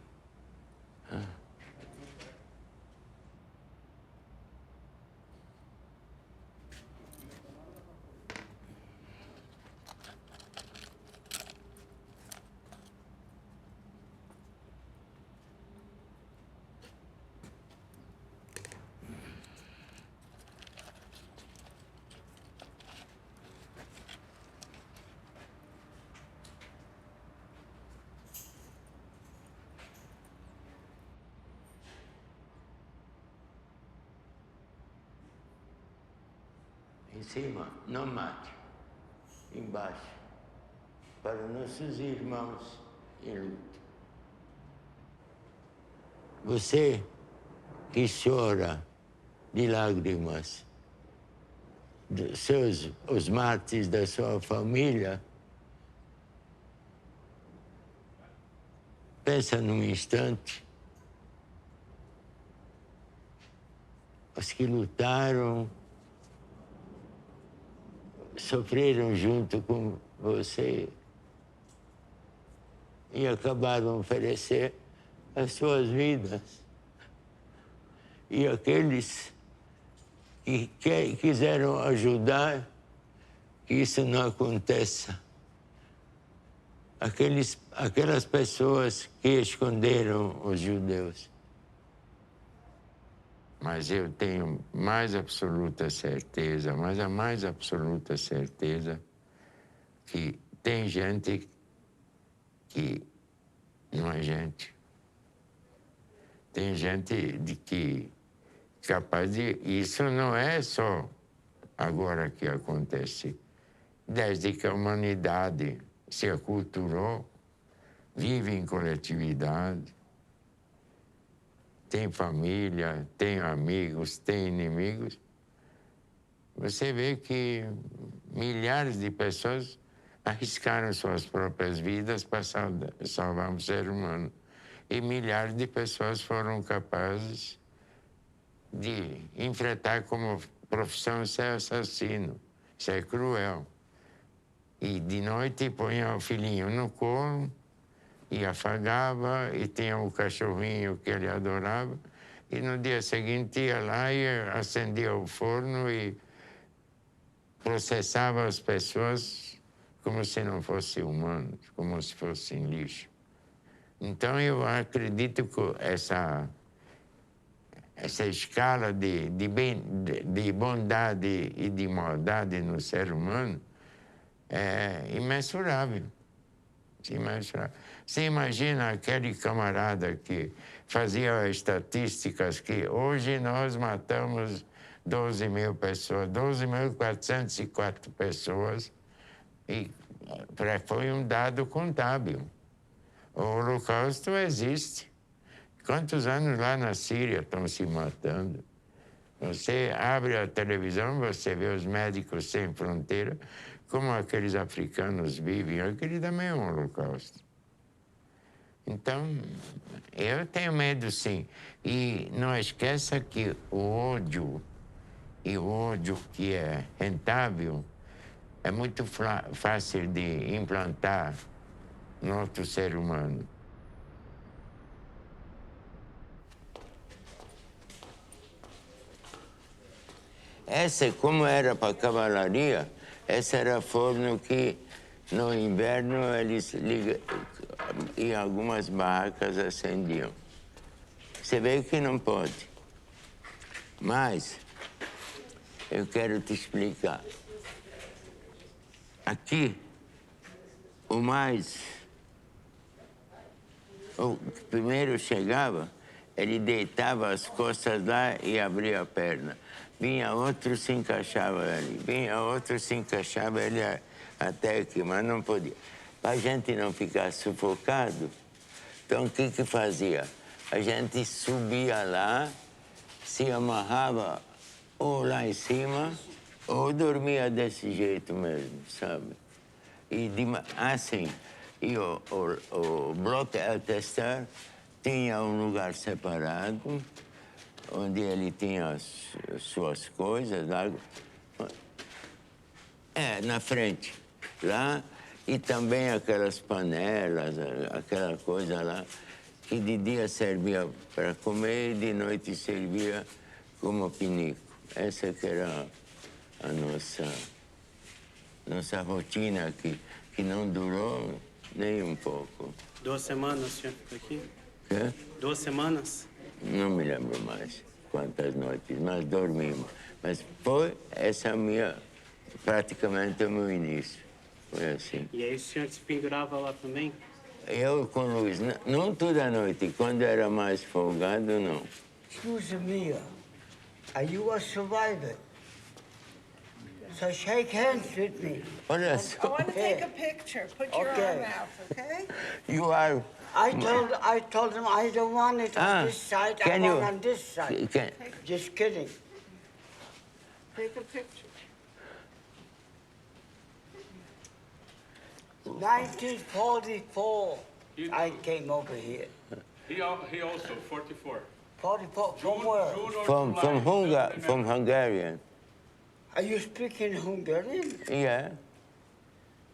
Em cima, não mate. Embaixo, para nossos irmãos em luto. Você que chora de lágrimas os mártires da sua família, pensa num instante. Os que lutaram, sofreram junto com você e acabaram de oferecer as suas vidas. E aqueles que quiseram ajudar que isso não aconteça. Aquelas pessoas que esconderam os judeus. Mas eu tenho mais absoluta certeza, mas a mais absoluta certeza, que tem gente que não é gente. Tem gente que capaz de... Isso não é só agora que acontece. Desde que a humanidade se aculturou, vive em coletividade, tem família, tem amigos, tem inimigos. Você vê que milhares de pessoas arriscaram suas próprias vidas para salvar um ser humano. E milhares de pessoas foram capazes de enfrentar como profissão ser assassino. Isso é cruel. E de noite punha o filhinho no colo e afagava, e tinha o cachorrinho que ele adorava. E no dia seguinte ia lá e acendia o forno e processava as pessoas como se não fossem humanos, como se fossem lixo. Então eu acredito que essa escala de bondade e de maldade no ser humano é imensurável. Você imagina aquele camarada que fazia estatísticas que hoje nós matamos 12 mil pessoas, 12.404 pessoas, e foi um dado contábil. O Holocausto existe. Quantos anos lá na Síria estão se matando? Você abre a televisão, você vê os médicos sem fronteira, como aqueles africanos vivem. Aquele também é um holocausto. Então, eu tenho medo, sim. E não esqueça que o ódio, e o ódio que é rentável, é muito fácil de implantar no outro ser humano. Essa, como era para a cavalaria, essa era forno que no inverno eles em algumas barracas acendiam. Você vê que não pode. Mas eu quero te explicar. Aqui, o primeiro chegava, ele deitava as costas lá e abria a perna. Vinha outro, se encaixava ali. Vinha outro, se encaixava ali até aqui, mas não podia. Para a gente não ficar sufocado, então o que fazia? A gente subia lá, se amarrava ou lá em cima, ou dormia desse jeito mesmo, sabe? E assim, e o bloco Altestar tinha um lugar separado, onde ele tinha as suas coisas lá, na frente, lá, e também aquelas panelas, aquela coisa lá, que de dia servia para comer e de noite servia como pinico. Essa que era a nossa rotina aqui, que não durou nem um pouco. 2 semanas o senhor ficou aqui? Quê? 2 semanas? Não me lembro mais quantas noites, mas dormimos. Mas foi praticamente o meu início. Foi assim. E aí o senhor se pendurava lá também? Eu com o Luiz, não toda noite, quando era mais folgado, não. Excuse me, are you a survivor? So shake hands with me. Olha I só, want to take a picture. Put your arm Okay. out, okay? you are... I told him I don't want it on this side, I can want you- on this side. Can, Just kidding. Take a picture. 1944, I came over here. He also, 44. 44, from where? From Hungarian. Are you speaking Hungarian? Yeah.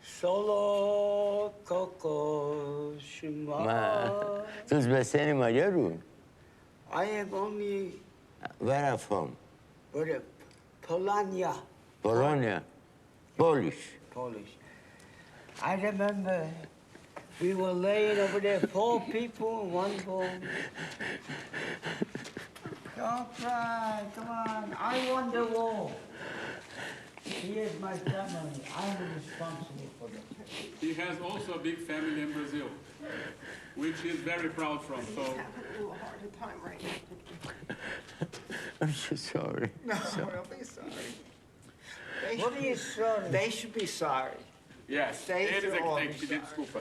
Solo Coco Shima. Tu beszélni magyarul? I am only Where are you from? Polonia. Polonia. Polish. Polish. I remember we were laying over there, 4 people in one room. Don't cry, come on. I won the war. Here's my family. I'm responsible for them. He has also a big family in Brazil, which he's very proud from. So. He's having a little hard time right now. I'm so sorry. No, don't be sorry. What are you sorry? They should be sorry. Yes, They eles é should que all têm be que pedir sorry. desculpa.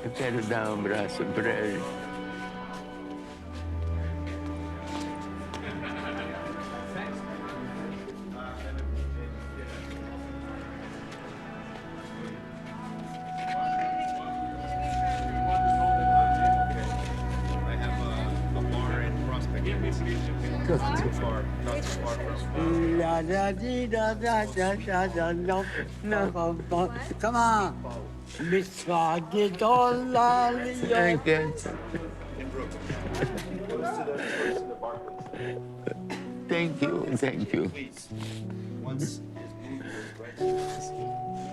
Eu quero dar um abraço para ele. I have a bar in Prospect. Not too far from. La da dee da da da da da no no. Come on. Mitzvah Gedolah Thank you. Thank you, thank you. Please, once his movie is ready,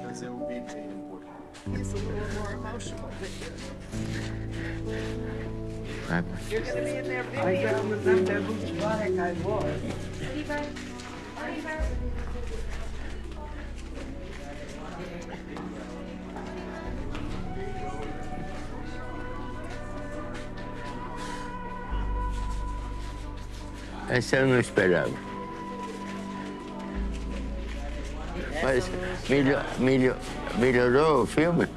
because it will be paid in Portugal. He's a little more emotional than you. Bye-bye. You're going to be in there, I baby. don't remember which one I was. Essa eu não esperava. Mas melhorou o filme?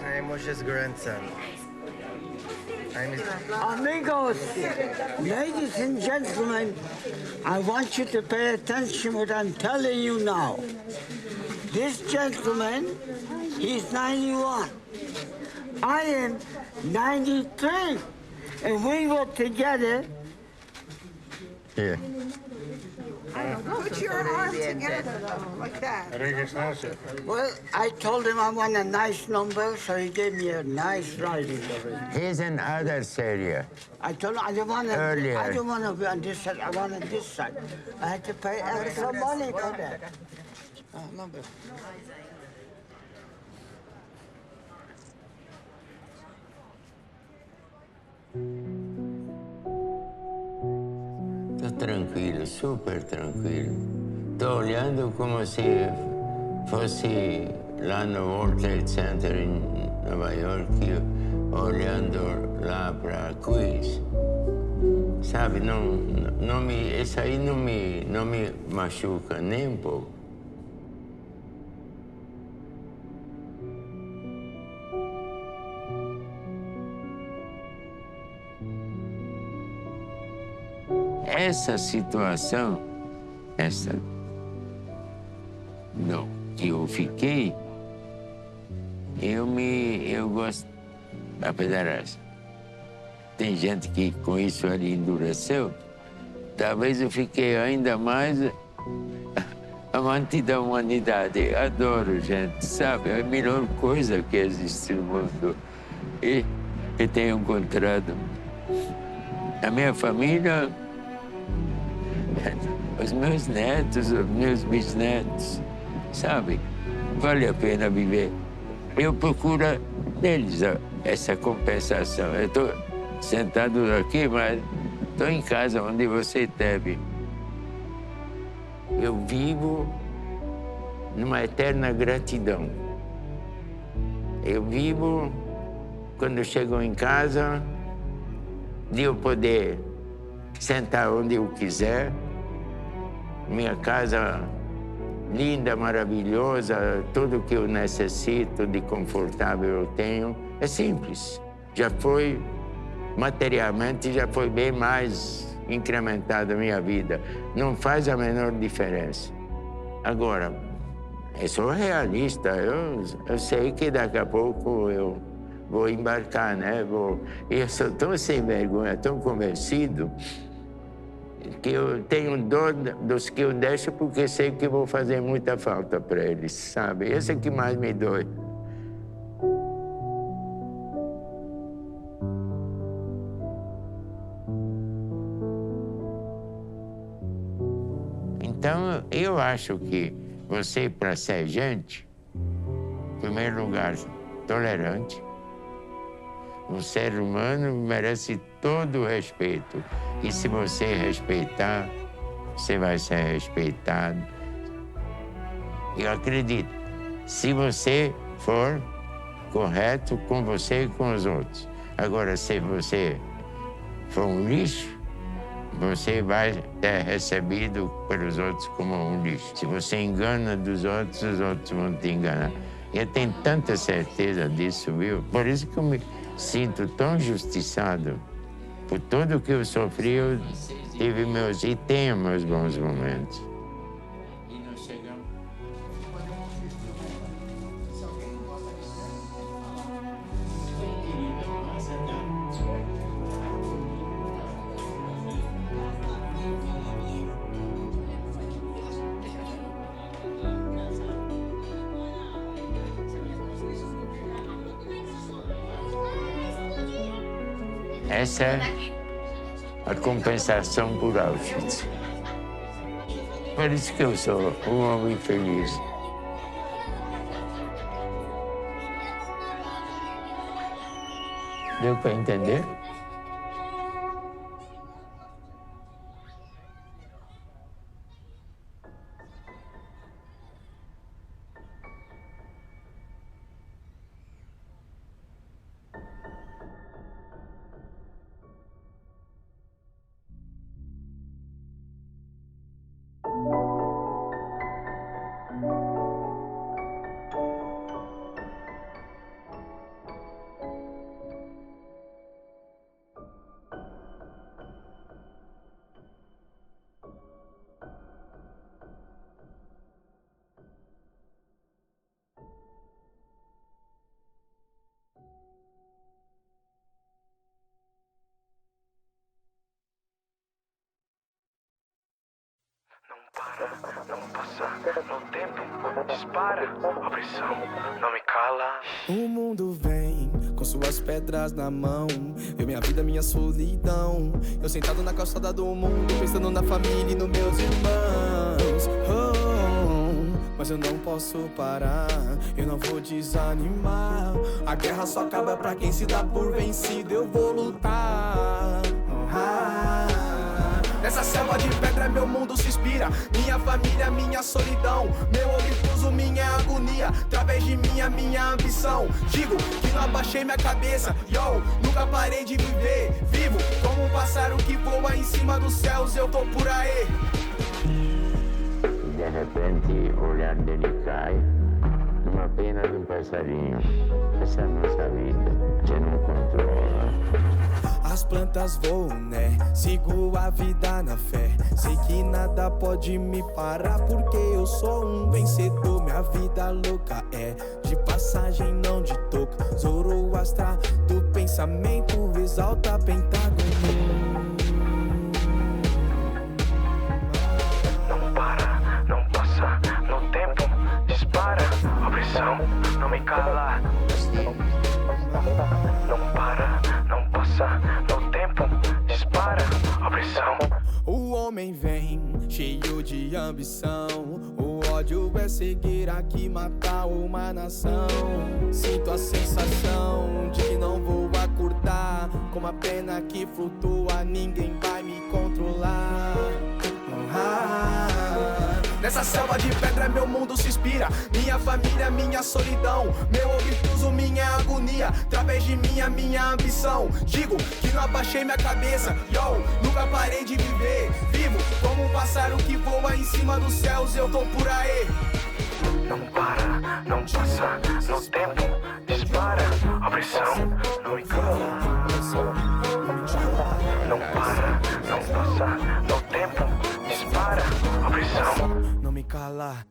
I am Moshe's grandson. Amigos, ladies and gentlemen, I want you to pay attention what I'm telling you now. This gentleman, he's 91. I am 93. And we were together. Yeah. Put your arm together, though, like that. Well, I told him I want a nice number, so he gave me a nice writing of it. He's in other area. I told him I don't want to. Earlier. I don't want to be on this side. I want on this side. I had to pay extra money for that. Number. Tô tranquilo, super tranquilo. Tô olhando como se fosse lá no World Trade Center em Nova York, olhando lá para Queens. Sabe, isso aí não me machuca nem um pouco. Essa situação, não, que eu fiquei, eu gosto, apesar tem gente que com isso ali endureceu, talvez eu fiquei ainda mais amante da humanidade. Adoro gente, sabe? É a melhor coisa que existe no mundo. E tenho encontrado a minha família, os meus netos, os meus bisnetos, sabe? Vale a pena viver. Eu procuro neles essa compensação. Eu estou sentado aqui, mas estou em casa onde você esteve. Eu vivo numa eterna gratidão. Eu vivo, quando chego em casa, de eu poder sentar onde eu quiser, minha casa linda, maravilhosa, tudo que eu necessito de confortável eu tenho. É simples. Já foi, materialmente, já foi bem mais incrementada a minha vida. Não faz a menor diferença. Agora, eu sou realista. Eu sei que daqui a pouco eu vou embarcar, né? Eu sou tão sem vergonha, tão convencido, que eu tenho dor dos que eu deixo porque sei que vou fazer muita falta para eles, sabe? Esse é que mais me dói. Então, eu acho que você, para ser gente, em primeiro lugar, tolerante, um ser humano merece todo o respeito. E se você respeitar, você vai ser respeitado. Eu acredito, se você for correto com você e com os outros. Agora, se você for um lixo, você vai ser recebido pelos outros como um lixo. Se você engana dos outros, os outros vão te enganar. Eu tenho tanta certeza disso, viu? Por isso que eu me sinto tão injustiçado. Por tudo que eu sofri, eu tive e tenho meus bons momentos. E nós chegamos. Essa é a compensação por Auschwitz. Por isso que eu sou um homem feliz. Deu para entender? Não passa, no tempo, dispara, a pressão não me cala. O mundo vem com suas pedras na mão, eu minha vida, minha solidão. Eu sentado na calçada do mundo, pensando na família e nos meus irmãos. Mas eu não posso parar, eu não vou desanimar. A guerra só acaba pra quem se dá por vencido, eu vou lutar. Nessa selva de pedra meu mundo se inspira. Minha família, minha solidão, meu obtuso, minha agonia. Através de minha ambição. Digo que não abaixei minha cabeça, nunca parei de viver. Vivo como um pássaro que voa em cima dos céus, eu tô por aí. E de repente o olhar dele cai numa pena de um passarinho. Essa é a nossa vida, que não controla. As plantas voam, né? Sigo a vida na fé. Sei que nada pode me parar, porque eu sou um vencedor. Minha vida louca é de passagem, não de toca. Zoroastra do pensamento, exalta Pentágono. Não para, não passa, no tempo, dispara, a pressão não me cala. Não para, não passa, no tempo, dispara, a pressão. O homem vem cheio de ambição. O ódio é cegueira que mata uma nação. Sinto a sensação de que não vou acordar. Como a pena que flutua, ninguém vai me controlar. Nessa selva de pedra meu mundo se inspira. Minha família, minha solidão, meu obtuso, minha agonia. dia, através de minha ambição. Digo que não abaixei minha cabeça, yo, nunca parei de viver. Vivo como um pássaro que voa em cima dos céus, eu tô por aí. Não para, não passa, no tempo dispara. A pressão não me cala. Não para, não passa, no tempo dispara. A pressão não me cala.